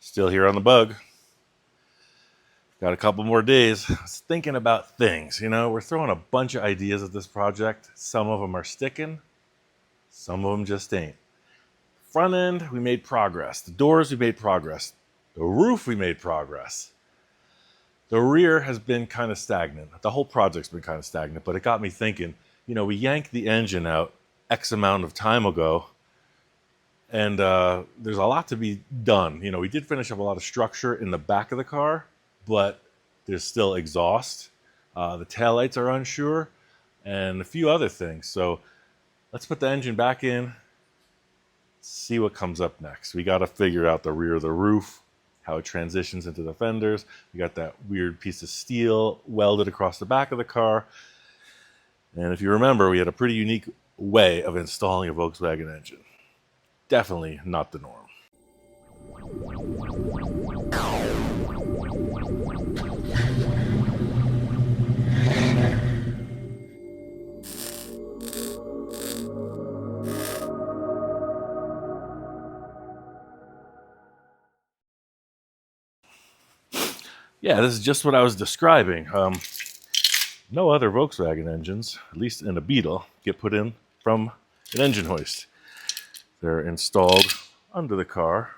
Still here on the bug. Got a couple more days. I was thinking about things, we're throwing a bunch of ideas at this project. Some of them are sticking, some of them just ain't. Front end, we made progress. The doors, we made progress. The roof, we made progress. The rear has been kind of stagnant. The whole project's been kind of stagnant, but it got me thinking, we yanked the engine out X amount of time ago, and there's a lot to be done. We did finish up a lot of structure in the back of the car, but there's still exhaust. The taillights are unsure, and a few other things. So let's put the engine back in, see what comes up next. We got to figure out the rear of the roof, how it transitions into the fenders. We got that weird piece of steel welded across the back of the car. And if you remember, we had a pretty unique way of installing a Volkswagen engine. Definitely not the norm. Yeah, this is just what I was describing. No other Volkswagen engines, at least in a Beetle, get put in from an engine hoist. They're installed under the car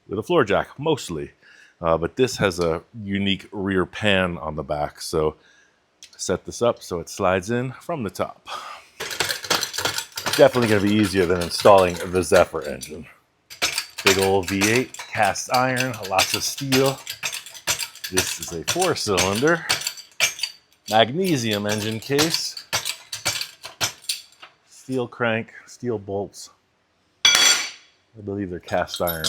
with a floor jack, mostly. But this has a unique rear pan on the back, so I set this up so it slides in from the top. Definitely going to be easier than installing the Zephyr engine. Big old V8, cast iron, lots of steel. This is a 4-cylinder magnesium engine case. Steel crank, steel bolts. I believe they're cast iron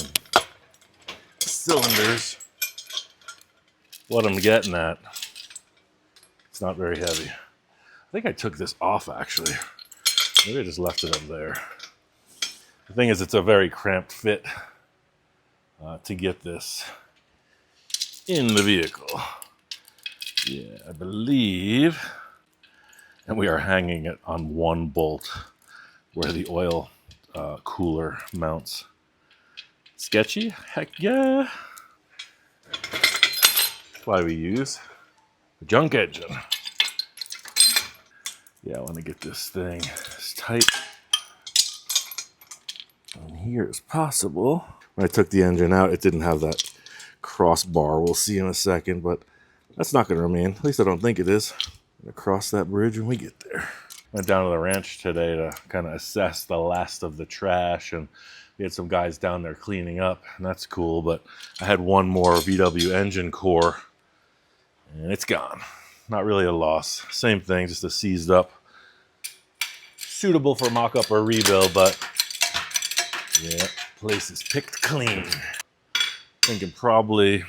cylinders. What I'm getting at, it's not very heavy. I think I took this off actually. Maybe I just left it up there. The thing is, it's a very cramped fit to get this in the vehicle. Yeah, I believe. And we are hanging it on one bolt where the oil cooler mounts. Sketchy? Heck yeah. That's why we use the junk engine. Yeah, I want to get this thing as tight on here as possible. When I took the engine out, it didn't have that crossbar. We'll see in a second, but that's not going to remain. At least I don't think it is. I'm going to cross that bridge when we get there. Went down to the ranch today to kind of assess the last of the trash, and we had some guys down there cleaning up, and that's cool, but I had one more VW engine core, and it's gone. Not really a loss. Same thing, just a seized up. Suitable for mock-up or rebuild, but yeah, place is picked clean. Thinking probably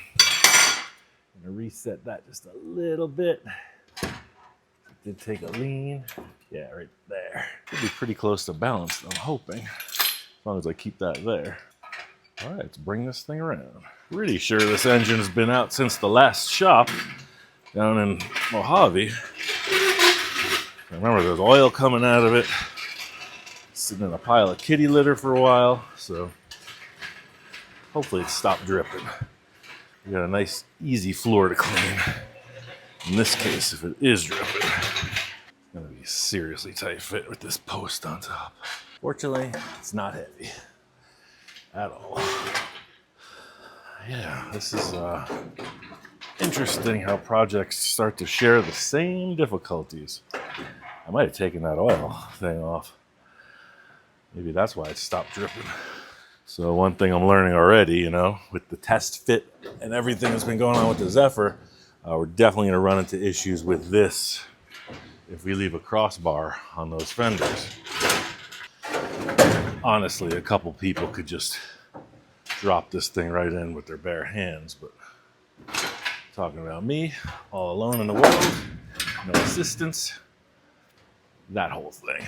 gonna reset that just a little bit. Did take a lean. Yeah, right there. Should be pretty close to balanced, I'm hoping. As long as I keep that there. All right, let's bring this thing around. Pretty sure this engine's been out since the last shop down in Mojave. I remember there's oil coming out of it. Sitting in a pile of kitty litter for a while, so hopefully it stopped dripping. We got a nice, easy floor to clean. In this case, if it is dripping, it's gonna be a seriously tight fit with this post on top. Fortunately, it's not heavy at all. Yeah, this is interesting how projects start to share the same difficulties. I might have taken that oil thing off. Maybe that's why it stopped dripping. So one thing I'm learning already, with the test fit and everything that's been going on with the Zephyr, we're definitely gonna run into issues with this if we leave a crossbar on those fenders. Honestly, a couple people could just drop this thing right in with their bare hands, but talking about me, all alone in the world, no assistance, that whole thing.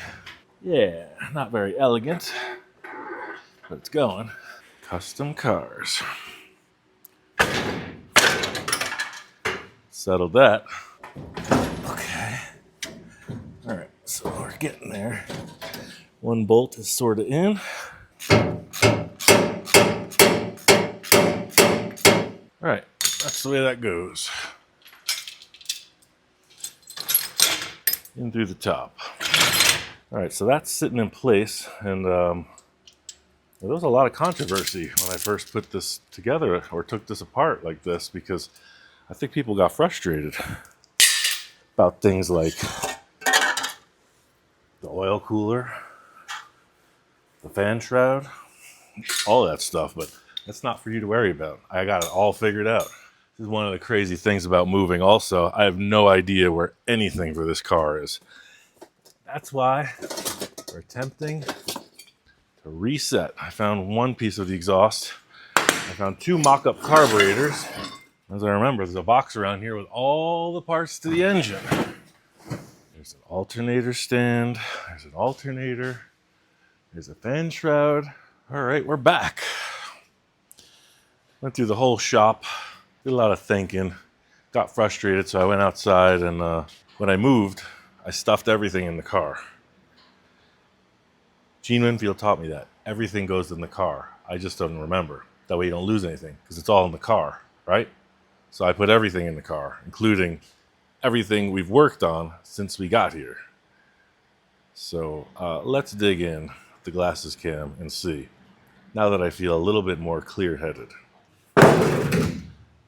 Yeah, not very elegant, but it's going. Kustom Cars. Settled that. Okay. All right, so we're getting there. One bolt is sort of in. All right, that's the way that goes. In through the top. All right, so that's sitting in place, and there was a lot of controversy when I first put this together or took this apart like this, because I think people got frustrated about things like the oil cooler, the fan shroud, all that stuff, but that's not for you to worry about. I got it all figured out. This is one of the crazy things about moving also. I have no idea where anything for this car is. That's why we're attempting to reset. I found one piece of the exhaust. I found two mock-up carburetors. As I remember, there's a box around here with all the parts to the engine. There's an alternator stand. There's an alternator. There's a fan shroud. All right, we're back. Went through the whole shop. Did a lot of thinking. Got frustrated, so I went outside, and when I moved, I stuffed everything in the car. Gene Winfield taught me that. Everything goes in the car. I just don't remember. That way you don't lose anything, because it's all in the car, right? So I put everything in the car, including everything we've worked on since we got here. So let's dig in the glasses cam and see, now that I feel a little bit more clear-headed.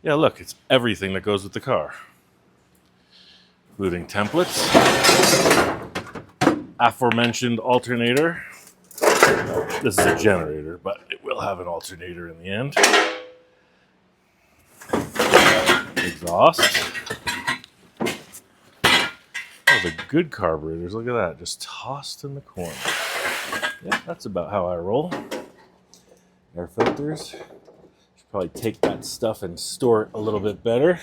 Yeah, look, it's everything that goes with the car, including templates, aforementioned alternator. This is a generator, but it will have an alternator in the end. Exhaust. Oh, the good carburetors, look at that, just tossed in the corner. Yeah, that's about how I roll. Air filters. Should probably take that stuff and store it a little bit better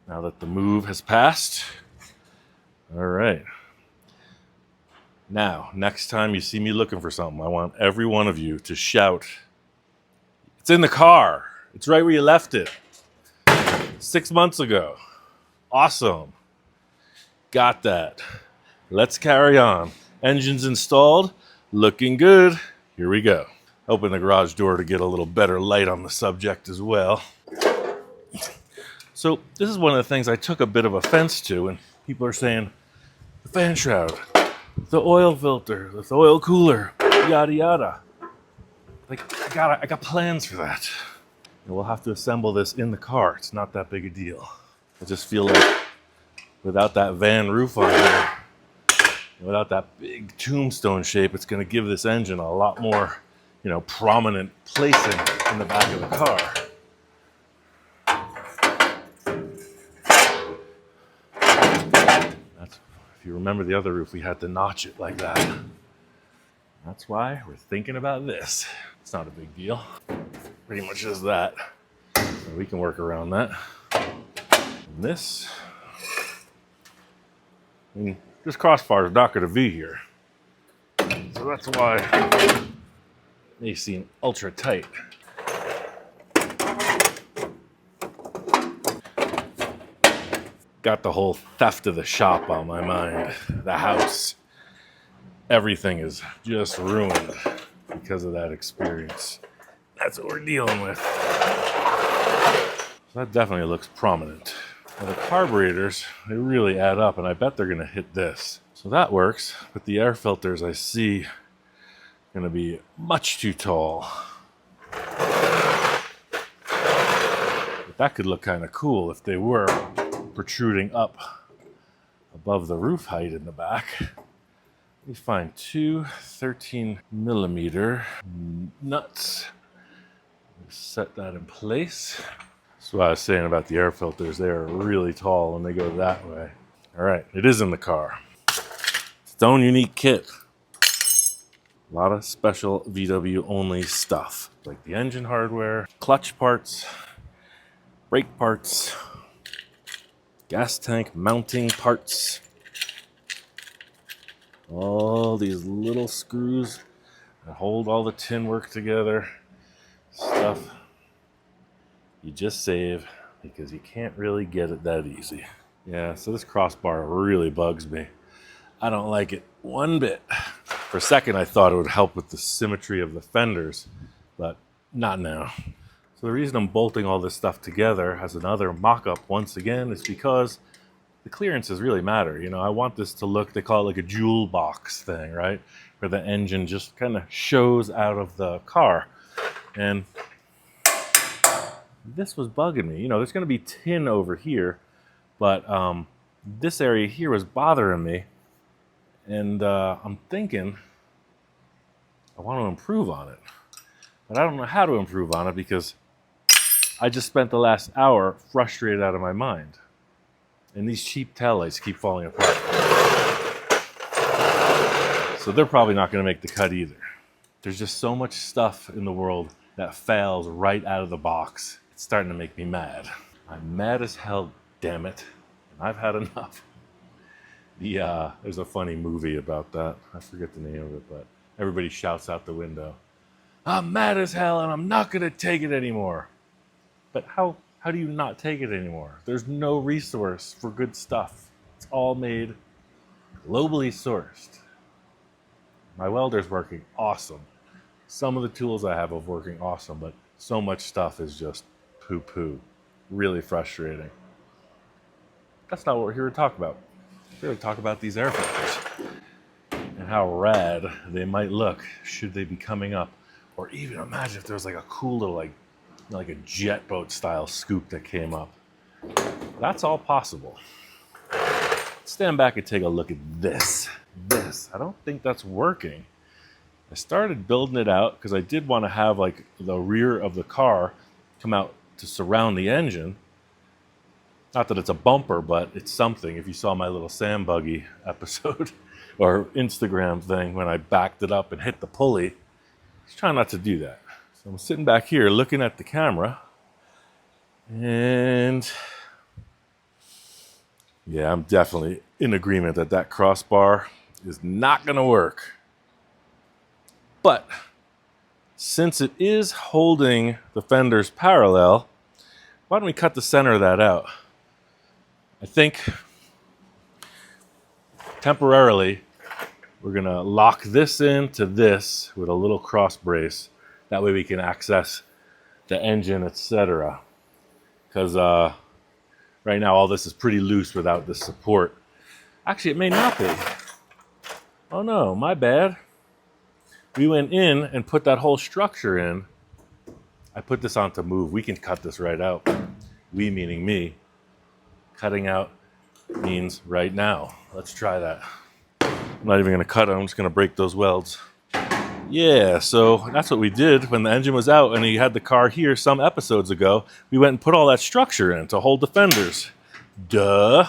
now that the move has passed. All right. Now, next time you see me looking for something, I want every one of you to shout, "It's in the car. It's right where you left it 6 months ago. Awesome. Got that. Let's carry on. Engine's installed. Looking good. Here we go." Open the garage door to get a little better light on the subject as well. So this is one of the things I took a bit of offense to, and people are saying, the fan shroud, the oil filter, the oil cooler, yada yada. Like, I got plans for that. And we'll have to assemble this in the car. It's not that big a deal. I just feel like without that van roof on here, without that big tombstone shape, it's going to give this engine a lot more, prominent placing in the back of the car. If you remember the other roof, we had to notch it like that. That's why we're thinking about this. It's not a big deal. Pretty much just that. So we can work around that. And this, this crossbar is not going to be here. So that's why they seem ultra tight. Got the whole theft of the shop on my mind. The house. Everything is just ruined because of that experience. That's what we're dealing with. So that definitely looks prominent. Now the carburetors, they really add up, and I bet they're going to hit this. So that works, but the air filters I see going to be much too tall. But that could look kind of cool if they were protruding up above the roof height in the back. Let me find two 13mm nuts. Set that in place. That's what I was saying about the air filters. They are really tall and they go that way. All right, it is in the car. It's its own unique kit. A lot of special VW only stuff, like the engine hardware, clutch parts, brake parts, gas tank mounting parts, all these little screws that hold all the tin work together. Stuff you just save because you can't really get it that easy. Yeah, so this crossbar really bugs me. I don't like it one bit. For a second I thought it would help with the symmetry of the fenders, but not now. So the reason I'm bolting all this stuff together as another mock-up once again is because the clearances really matter. You know, I want this to look, they call it like a jewel box thing, right? Where the engine just kind of shows out of the car. And this was bugging me. You know, there's going to be tin over here, but this area here was bothering me. And I'm thinking I want to improve on it. But I don't know how to improve on it because I just spent the last hour frustrated out of my mind. And these cheap taillights keep falling apart. So they're probably not going to make the cut either. There's just so much stuff in the world that fails right out of the box. It's starting to make me mad. I'm mad as hell, damn it. And I've had enough. There's a funny movie about that. I forget the name of it, but everybody shouts out the window, "I'm mad as hell and I'm not going to take it anymore." But how do you not take it anymore? There's no resource for good stuff. It's all made globally sourced. My welder's working awesome. Some of the tools I have are working awesome, but so much stuff is just poo-poo. Really frustrating. That's not what we're here to talk about. We're here to talk about these air filters and how rad they might look should they be coming up. Or even imagine if there was like a cool little like a jet boat style scoop that came up. That's all possible. Stand back and take a look at this. I don't think that's working. I started building it out because I did want to have like the rear of the car come out to surround the engine. Not that it's a bumper, but it's something. If you saw my little Sam buggy episode or Instagram thing when I backed it up and hit the pulley, just trying not to do that. So I'm sitting back here looking at the camera, and yeah, I'm definitely in agreement that that crossbar is not going to work. But since it is holding the fenders parallel, why don't we cut the center of that out? I think temporarily we're going to lock this into this with a little cross brace. That way we can access the engine, etc. Because right now all this is pretty loose without the support. Actually, it may not be. Oh no, my bad. We went in and put that whole structure in. I put this on to move. We can cut this right out. We meaning me. Cutting out means right now. Let's try that. I'm not even going to cut it. I'm just going to break those welds. Yeah, so that's what we did when the engine was out and he had the car here some episodes ago. We went and put all that structure in to hold the fenders. Duh.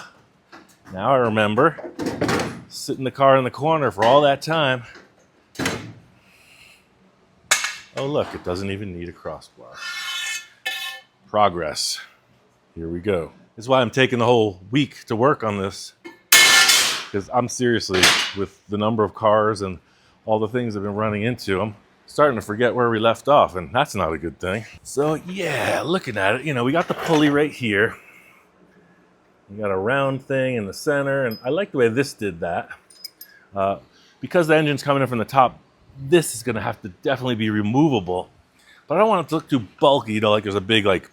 Now I remember. Sitting the car in the corner for all that time. Oh look, it doesn't even need a crossbar. Progress. Here we go. This is why I'm taking the whole week to work on this. Because I'm seriously, with the number of cars and all the things I've been running into, I'm starting to forget where we left off, and that's not a good thing. So yeah, looking at it, you know, we got the pulley right here. We got a round thing in the center, and I like the way this did that. Because the engine's coming in from the top, this is gonna have to definitely be removable. But I don't want it to look too bulky, you know, like there's a big, like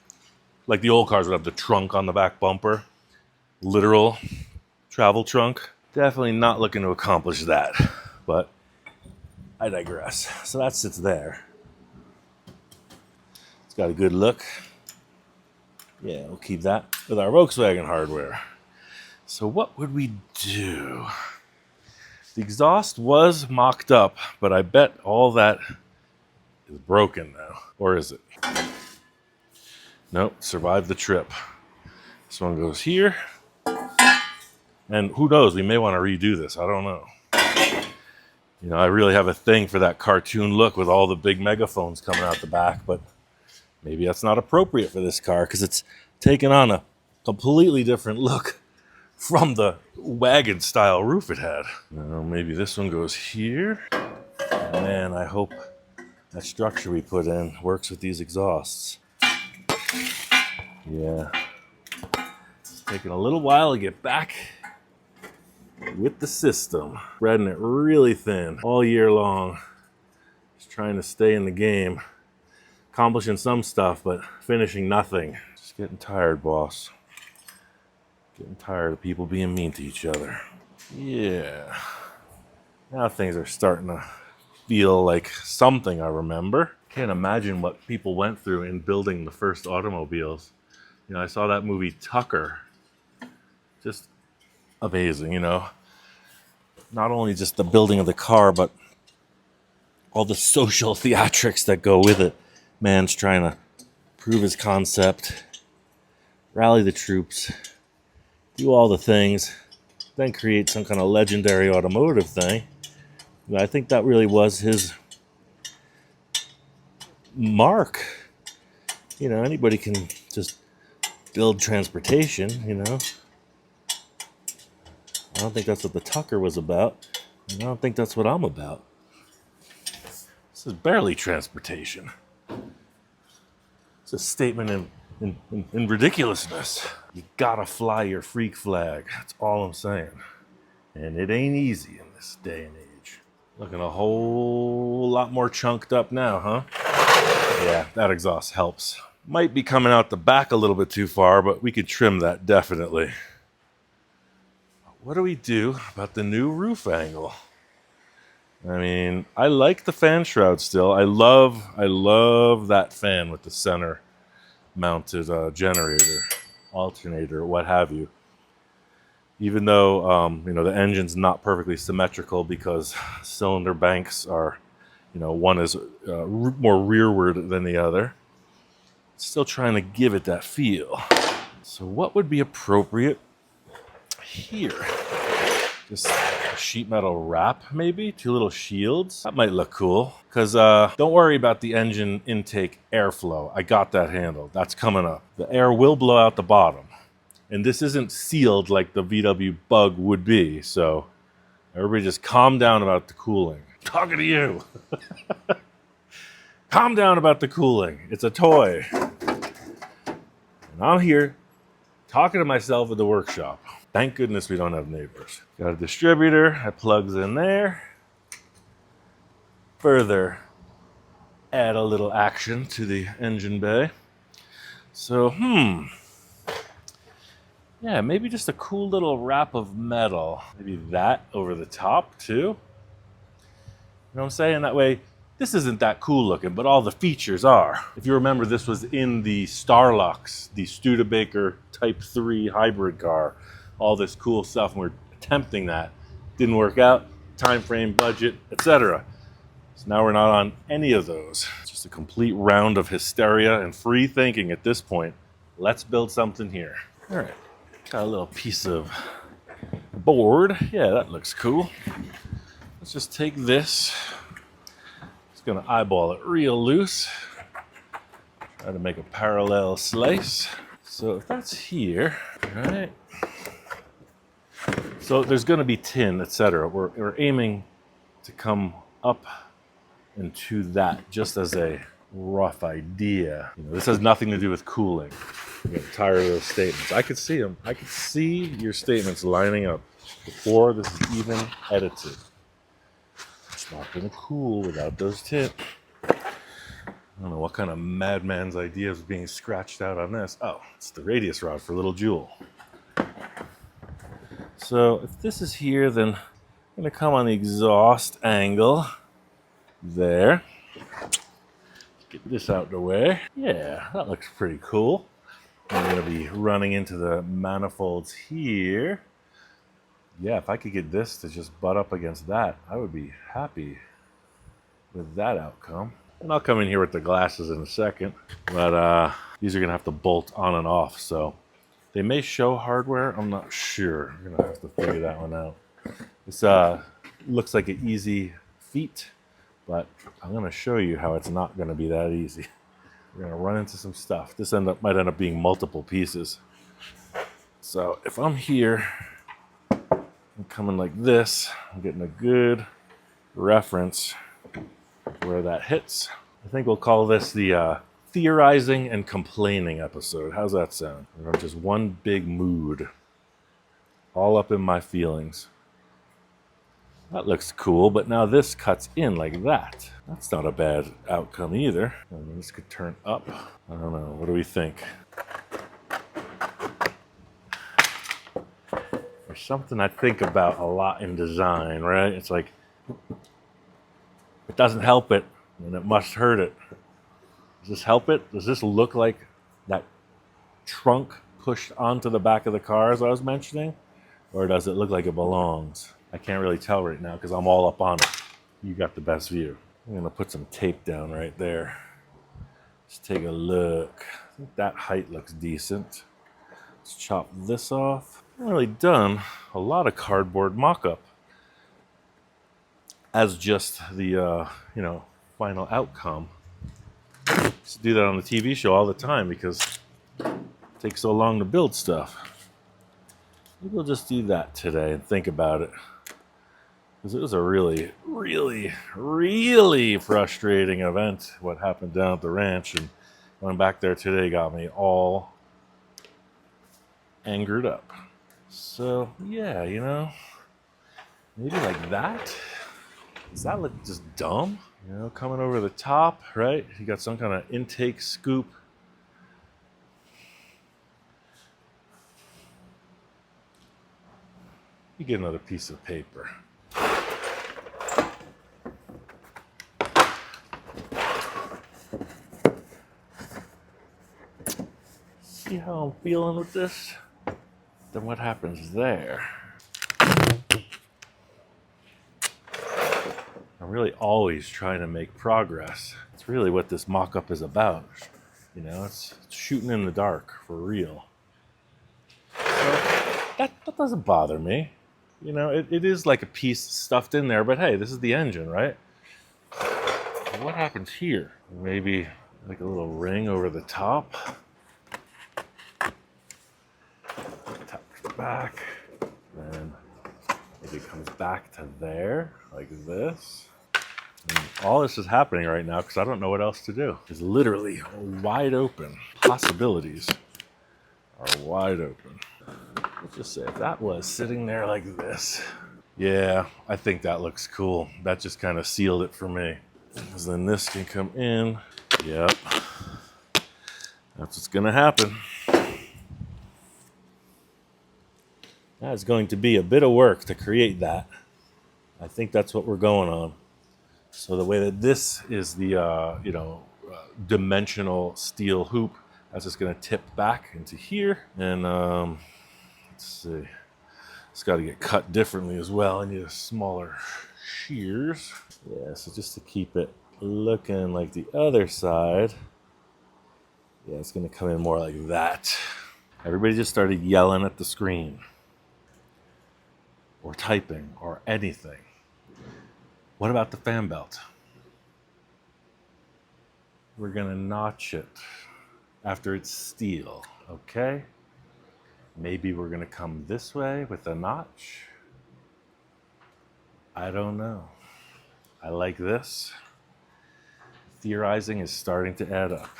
the old cars would have the trunk on the back bumper. Literal travel trunk. Definitely not looking to accomplish that, but I digress. So that sits there. It's got a good look. Yeah, we'll keep that with our Volkswagen hardware. So what would we do? The exhaust was mocked up, but I bet all that is broken now. Or is it? Nope, survived the trip. This one goes here. And who knows, we may want to redo this. I don't know. You know, I really have a thing for that cartoon look with all the big megaphones coming out the back, but maybe that's not appropriate for this car because it's taken on a completely different look from the wagon style roof it had. Now, maybe this one goes here. Man, I hope that structure we put in works with these exhausts. Yeah. It's taking a little while to get back with the system. Spreading it really thin all year long. Just trying to stay in the game. accomplishing some stuff, but finishing nothing. Just getting tired, boss. Getting tired of people being mean to each other. Yeah. Now things are starting to feel like something I remember. Can't imagine what people went through in building the first automobiles. You know, I saw that movie Tucker. Just amazing, you know. Not only just the building of the car, but all the social theatrics that go with it. Man's trying to prove his concept, rally the troops, do all the things, then create some kind of legendary automotive thing. And I think that really was his mark. You know, anybody can just build transportation, you know. I don't think that's what the Tucker was about. And I don't think that's what I'm about. This is barely transportation. It's a statement in ridiculousness. You gotta fly your freak flag. That's all I'm saying. And it ain't easy in this day and age. Looking a whole lot more chunked up now, huh? Yeah, that exhaust helps. Might be coming out the back a little bit too far, but we could trim that definitely. What do we do about the new roof angle? I mean, I like the fan shroud still. I love that fan with the center mounted generator, alternator, what have you. Even though, you know, the engine's not perfectly symmetrical because cylinder banks are, you know, one is more rearward than the other. Still trying to give it that feel. So what would be appropriate here? Just a sheet metal wrap, maybe? 2 little shields? That might look cool. Because don't worry about the engine intake airflow. I got that handled. That's coming up. The air will blow out the bottom. And this isn't sealed like the VW Bug would be. So everybody just calm down about the cooling. Talking to you. Calm down about the cooling. It's a toy. And I'm here talking to myself at the workshop. Thank goodness we don't have neighbors. Got a distributor that plugs in there. Further add a little action to the engine bay. So, yeah, maybe just a cool little wrap of metal. Maybe that over the top too. You know what I'm saying? That way, this isn't that cool looking, but all the features are. If you remember, this was in the Starlux, the Studebaker Type 3 hybrid car. All this cool stuff, and we're attempting that. Didn't work out, time frame, budget, etc. So now we're not on any of those. It's just a complete round of hysteria and free thinking at this point. Let's build something here. All right, got a little piece of board. Yeah, that looks cool. Let's just take this. Just gonna eyeball it real loose. Try to make a parallel slice. So if that's here, right? So there's going to be tin, etc. We're aiming to come up into that just as a rough idea. You know, this has nothing to do with cooling. I'm getting tired of those statements. I could see them. I could see your statements lining up before this is even edited. It's not going to cool without those tips. I don't know what kind of madman's idea is being scratched out on this. Oh, it's the radius rod for little Jewel. So if this is here, then I'm going to come on the exhaust angle there. Get this out of the way. Yeah, that looks pretty cool. I'm going to be running into the manifolds here. Yeah, if I could get this to just butt up against that, I would be happy with that outcome. And I'll come in here with the glasses in a second. But these are going to have to bolt on and off, so they may show hardware. I'm not sure. We're going to have to figure that one out. This looks like an easy feat, but I'm going to show you how it's not going to be that easy. We're going to run into some stuff. This might end up being multiple pieces. So if I'm here, I'm coming like this. I'm getting a good reference where that hits. I think we'll call this the theorizing and complaining episode. How's that sound? I'm just one big mood, all up in my feelings. That looks cool, but now this cuts in like that. That's not a bad outcome either. And this could turn up. I don't know. What do we think? There's something I think about a lot in design, right? It's like, it doesn't help it, and it must hurt it. Does this help it? Does this look like that trunk pushed onto the back of the car as I was mentioning? Or does it look like it belongs? I can't really tell right now because I'm all up on it. You got the best view. I'm gonna put some tape down right there. Let's take a look. I think that height looks decent. Let's chop this off. I've really done a lot of cardboard mock-up as just the final outcome. I used to do that on the TV show all the time because it takes so long to build stuff. Maybe we'll just do that today and think about it. Because it was a really, really, really frustrating event, what happened down at the ranch. And going back there today got me all angered up. So, yeah, maybe like that. Does that look just dumb? Coming over the top, right? You got some kind of intake scoop. You get another piece of paper. See how I'm feeling with this? Then what happens there? I'm really always trying to make progress. It's really what this mock-up is about. It's shooting in the dark for real. So that doesn't bother me. It is like a piece stuffed in there, but hey, this is the engine, right? What happens here? Maybe like a little ring over the top. Tap it back. Then maybe it comes back to there, like this. And all this is happening right now because I don't know what else to do. It's literally wide open. Possibilities are wide open. Let's just say if that was sitting there like this. Yeah, I think that looks cool. That just kind of sealed it for me. Because then this can come in. Yep. That's what's going to happen. That's going to be a bit of work to create that. I think that's what we're going on. So the way that this is the, dimensional steel hoop, that's just going to tip back into here. And let's see. It's got to get cut differently as well. I need a smaller shears. Yeah, so just to keep it looking like the other side. Yeah, it's going to come in more like that. Everybody just started yelling at the screen. Or typing, or anything. What about the fan belt? We're gonna notch it after it's steel, okay? Maybe we're gonna come this way with a notch. I don't know. I like this. Theorizing is starting to add up.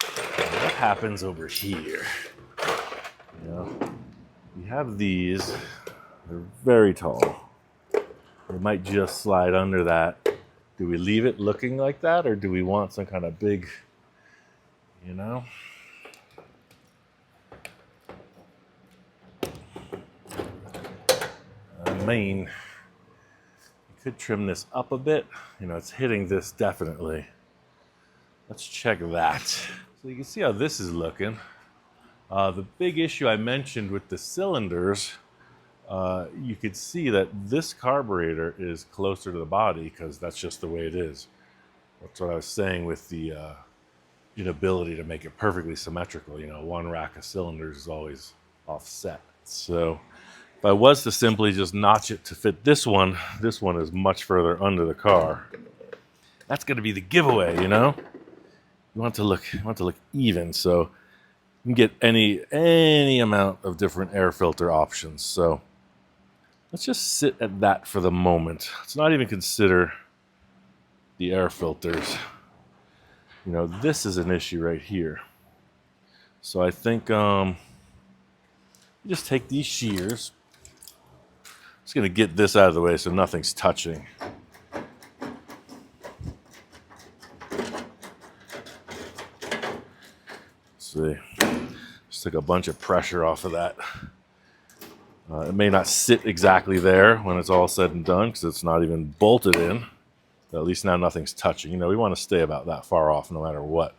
What happens over here? We have these. They're very tall. They might just slide under that. Do we leave it looking like that, or do we want some kind of big, you could trim this up a bit. It's hitting this definitely. Let's check that. So you can see how this is looking. The big issue I mentioned with the cylinders, you could see that this carburetor is closer to the body because that's just the way it is. That's what I was saying with the inability to make it perfectly symmetrical. One rack of cylinders is always offset. So if I was to simply just notch it to fit this one is much further under the car. That's going to be the giveaway, You want to look even, so you can get any amount of different air filter options. So let's just sit at that for the moment. Let's not even consider the air filters. This is an issue right here. So I think you just take these shears, Just gonna get this out of the way so nothing's touching. See, just took a bunch of pressure off of that. It may not sit exactly there when it's all said and done because it's not even bolted in. But at least now nothing's touching. You know, we want to stay about that far off no matter what.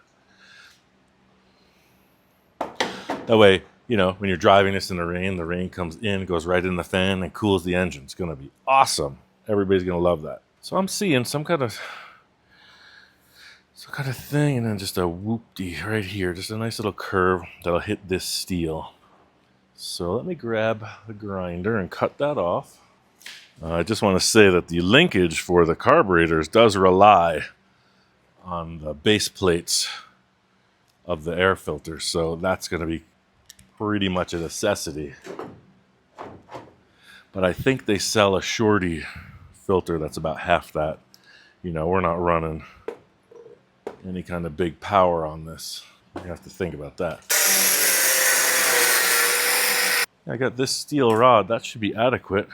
That way, you know, when you're driving this in the rain comes in, goes right in the fan and cools the engine. It's going to be awesome. Everybody's going to love that. So I'm seeing some kind of thing, and then just a whoop-dee right here. Just a nice little curve that'll hit this steel. So let me grab the grinder and cut that off. I just want to say that the linkage for the carburetors does rely on the base plates of the air filter. So that's going to be pretty much a necessity. But I think they sell a shorty filter that's about half that. You know, we're not running any kind of big power on this. You have to think about that. I got this steel rod, that should be adequate.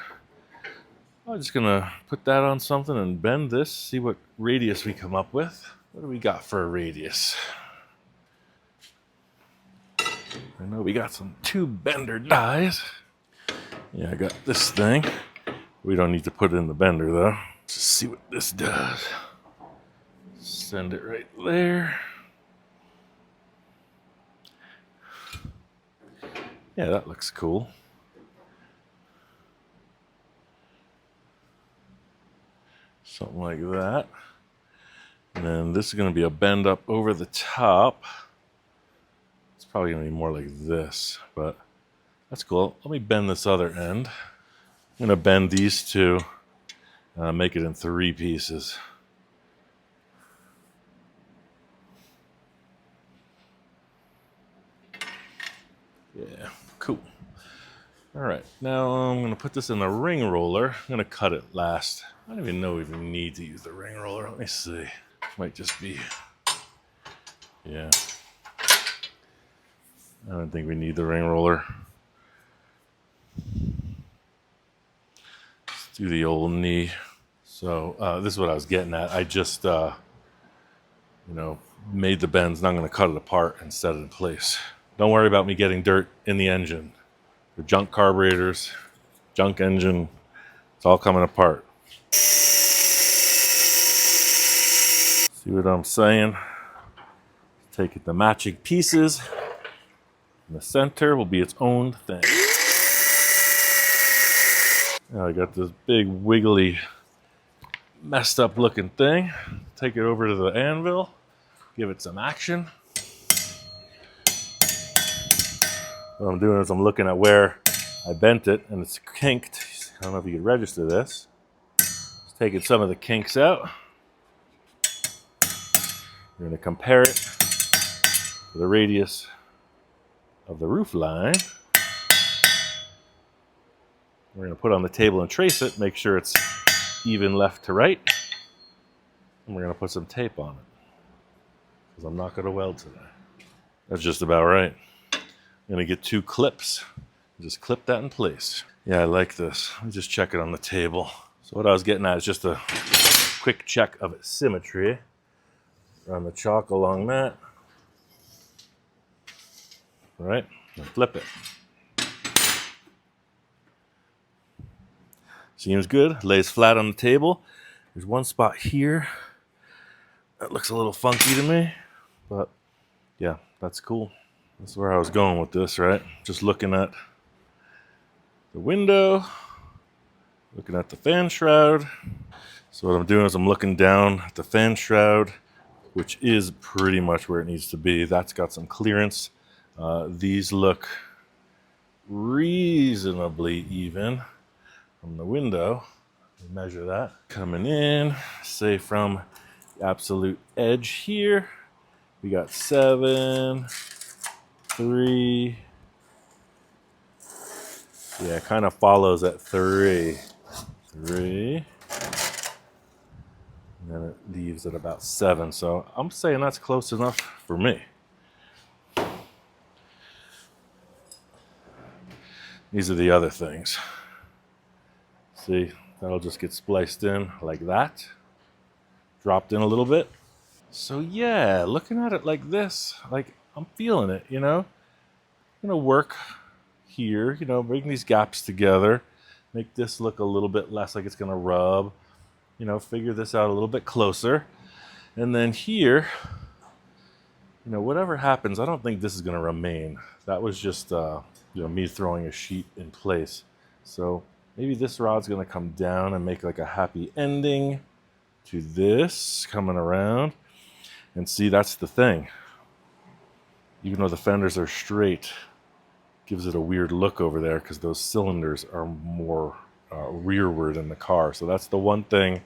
I'm just gonna put that on something and bend this, see what radius we come up with. What do we got for a radius? I know we got some tube bender dies. Yeah, I got this thing. We don't need to put it in the bender though. Let's just see what this does. Send it right there. Yeah, that looks cool. Something like that. And then this is going to be a bend up over the top. It's probably going to be more like this, but that's cool. Let me bend this other end. I'm going to bend these two, make it in 3 pieces. Yeah, cool. All right, now I'm going to put this in the ring roller. I'm going to cut it last. I don't even know if we need to use the ring roller. Let me see. Might just be, yeah. I don't think we need the ring roller. Let's do the old knee. So this is what I was getting at. I just, you know, made the bends. Now I'm going to cut it apart and set it in place. Don't worry about me getting dirt in the engine. The junk carburetors, junk engine, it's all coming apart. See what I'm saying? Take the matching pieces. And the center will be its own thing. Now I got this big wiggly, messed up looking thing. Take it over to the anvil, give it some action. What I'm doing is I'm looking at where I bent it and it's kinked. I don't know if you can register this. Just taking some of the kinks out. We're going to compare it to the radius of the roof line. We're going to put it on the table and trace it, make sure it's even left to right. And we're going to put some tape on it because I'm not going to weld today. That's just about right. I'm going to get 2 clips. Just clip that in place. Yeah, I like this. Let me just check it on the table. So what I was getting at is just a quick check of its symmetry. Run the chalk along that. All right, and flip it. Seems good. Lays flat on the table. There's one spot here that looks a little funky to me, but yeah, that's cool. That's where I was going with this, right? Just looking at the window, looking at the fan shroud. So what I'm doing is I'm looking down at the fan shroud, which is pretty much where it needs to be. That's got some clearance. These look reasonably even from the window. Measure that. Coming in, say from the absolute edge here, we got 7, 3. Yeah, it kind of follows at 3. 3. And then it leaves at about 7. So I'm saying that's close enough for me. These are the other things. See, that'll just get spliced in like that. Dropped in a little bit. So yeah, looking at it like this, like I'm feeling it, you know? I'm gonna work here, you know, bring these gaps together, make this look a little bit less like it's gonna rub, you know, figure this out a little bit closer. And then here, you know, whatever happens, I don't think this is gonna remain. That was just, you know, me throwing a sheet in place. So maybe this rod's gonna come down and make like a happy ending to this coming around. And see, that's the thing. Even though the fenders are straight, gives it a weird look over there because those cylinders are more rearward in the car. So that's the one thing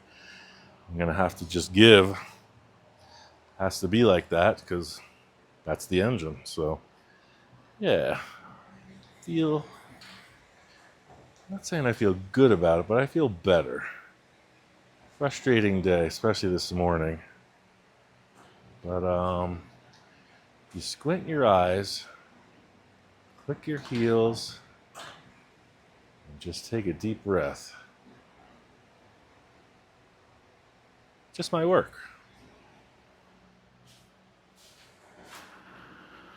I'm gonna have to just give. Has to be like that because that's the engine. So yeah, I'm not saying I feel good about it, but I feel better. Frustrating day, especially this morning. But you squint your eyes, click your heels, and just take a deep breath. Just my work.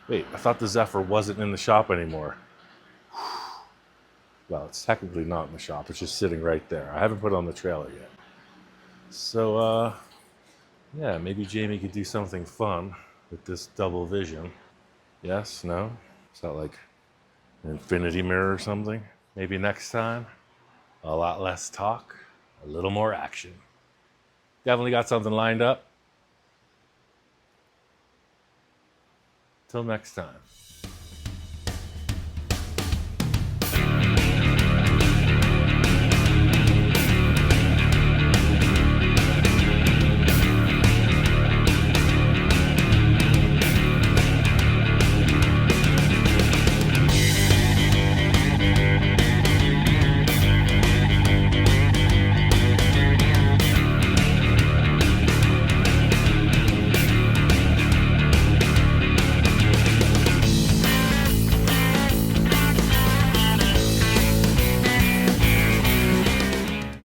Wait, I thought the Zephyr wasn't in the shop anymore. Well, it's technically not in the shop. It's just sitting right there. I haven't put it on the trailer yet. So, yeah, maybe Jamie could do something fun with this double vision. Yes? No? Is that like an infinity mirror or something? Maybe next time, a lot less talk, a little more action. Definitely got something lined up. Till next time.